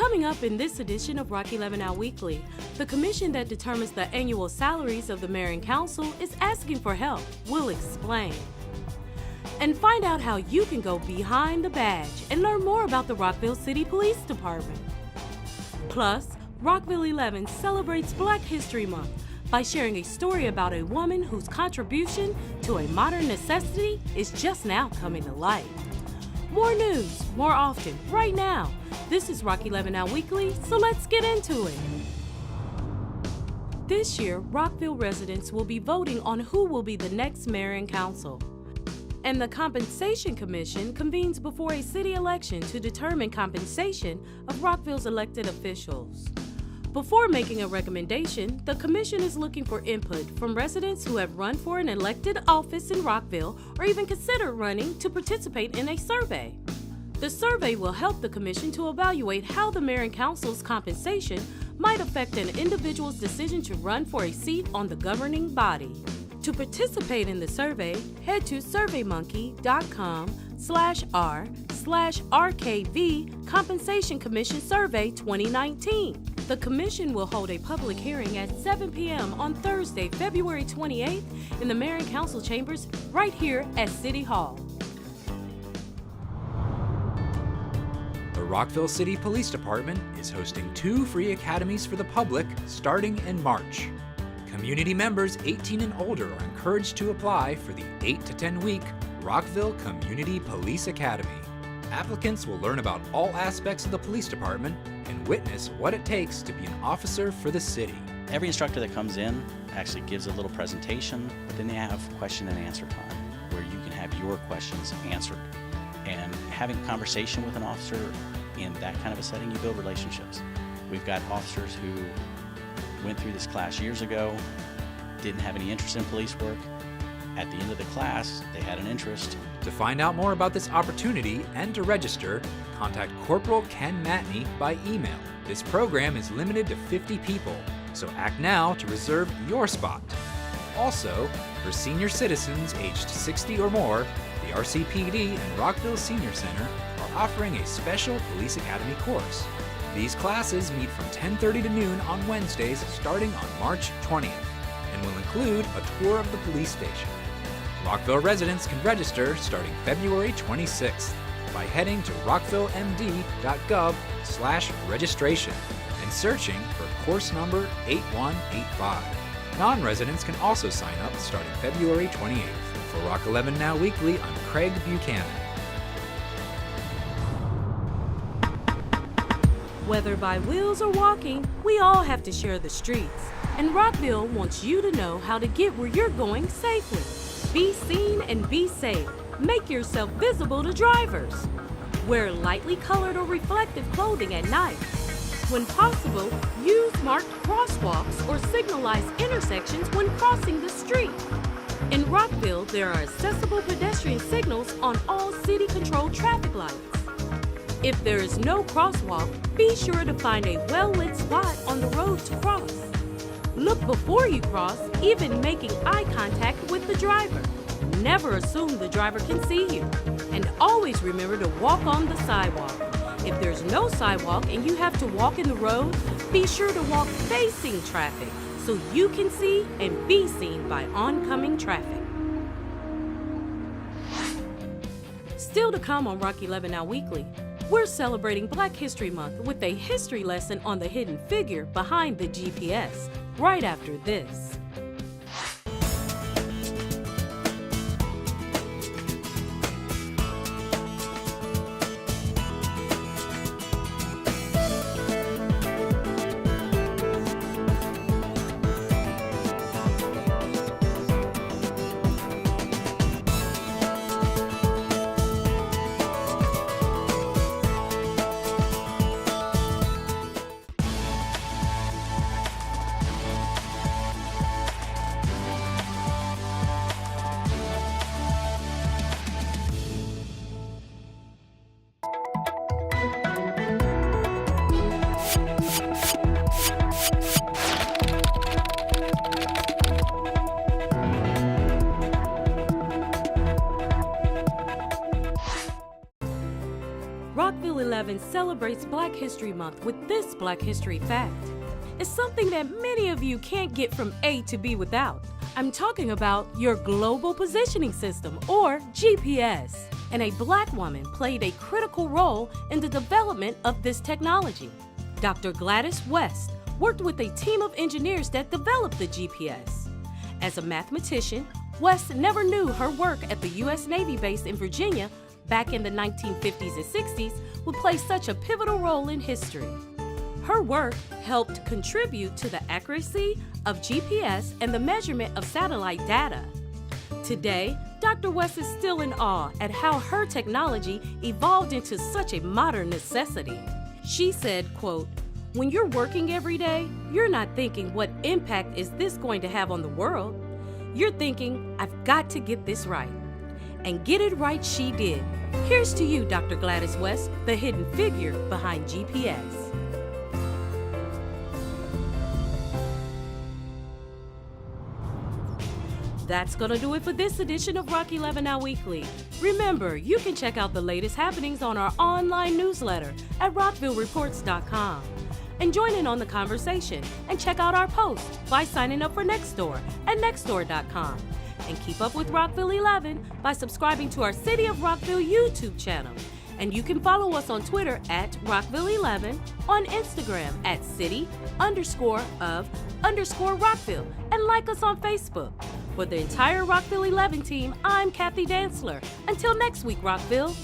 Coming up in this edition of Rock 11 Now Weekly, the commission that determines the annual salaries of the mayor and council is asking for help. We'll explain. And find out how you can go behind the badge and learn more about the Rockville City Police Department. Plus, Rockville 11 celebrates Black History Month by sharing a story about a woman whose contribution to a modern necessity is just now coming to light. More news, more often, right now. This is Rock 11 Now Weekly, so let's get into it. This year, Rockville residents will be voting on who will be the next mayor and council. And the Compensation Commission convenes before a city election to determine compensation of Rockville's elected officials. Before making a recommendation, the commission is looking for input from residents who have run for an elected office in Rockville or even considered running to participate in a survey. The survey will help the commission to evaluate how the mayor and council's compensation might affect an individual's decision to run for a seat on the governing body. To participate in the survey, head to surveymonkey.com/r/RKV Compensation Commission Survey 2019. The commission will hold a public hearing at 7 p.m. on Thursday, February 28th in the Mayor and Council Chambers right here at City Hall. The Rockville City Police Department is hosting 2 free academies for the public starting in March. Community members 18 and older are encouraged to apply for the 8 to 10-week Rockville Community Police Academy. Applicants will learn about all aspects of the police department and witness what it takes to be an officer for the city. Every instructor that comes in actually gives a little presentation, but then they have question and answer time where you can have your questions answered. And having a conversation with an officer in that kind of a setting, you build relationships. We've got officers who went through this class years ago, didn't have any interest in police work. At the end of the class, they had an interest. To find out more about this opportunity and to register, contact Corporal Ken Matney by email. This program is limited to 50 people, so act now to reserve your spot. Also, for senior citizens aged 60 or more, the RCPD and Rockville Senior Center are offering a special Police Academy course. These classes meet from 10:30 to noon on Wednesdays starting on March 20th and will include a tour of the police station. Rockville residents can register starting February 26th by heading to rockvillemd.gov/registration and searching for course number 8185. Non-residents can also sign up starting February 28th. For Rock 11 Now Weekly, I'm Craig Buchanan. Whether by wheels or walking, we all have to share the streets. And Rockville wants you to know how to get where you're going safely. Be seen and be safe. Make yourself visible to drivers. Wear lightly colored or reflective clothing at night. When possible, use marked crosswalks or signalized intersections when crossing the street. In Rockville, there are accessible pedestrian signals on all city-controlled traffic lights. If there is no crosswalk, be sure to find a well-lit spot on the road to cross. Look before you cross, even making eye contact with the driver. Never assume the driver can see you. And always remember to walk on the sidewalk. If there's no sidewalk and you have to walk in the road, be sure to walk facing traffic so you can see and be seen by oncoming traffic. Still to come on Rock 11 Now Weekly, we're celebrating Black History Month with a history lesson on the hidden figure behind the GPS, right after this. Rockville 11 celebrates Black History Month with this Black History fact. It's something that many of you can't get from A to B without. I'm talking about your Global Positioning System, or GPS. And a Black woman played a critical role in the development of this technology. Dr. Gladys West worked with a team of engineers that developed the GPS. As a mathematician, West never knew her work at the U.S. Navy base in Virginia back in the 1950s and 60s would play such a pivotal role in history. Her work helped contribute to the accuracy of GPS and the measurement of satellite data. Today, Dr. West is still in awe at how her technology evolved into such a modern necessity. She said, quote, "When you're working every day, you're not thinking what impact is this going to have on the world. You're thinking, I've got to get this right." And get it right she did. Here's to you, Dr. Gladys West, the hidden figure behind GPS. That's gonna do it for this edition of Rock 11 Now Weekly. Remember, you can check out the latest happenings on our online newsletter at rockvillereports.com. And join in on the conversation and check out our posts by signing up for Nextdoor at nextdoor.com. And keep up with Rockville 11 by subscribing to our City of Rockville YouTube channel. And you can follow us on Twitter at Rockville11, on Instagram at city_of_Rockville, and like us on Facebook. For the entire Rockville 11 team, I'm Kathy Dantzler. Until next week, Rockville.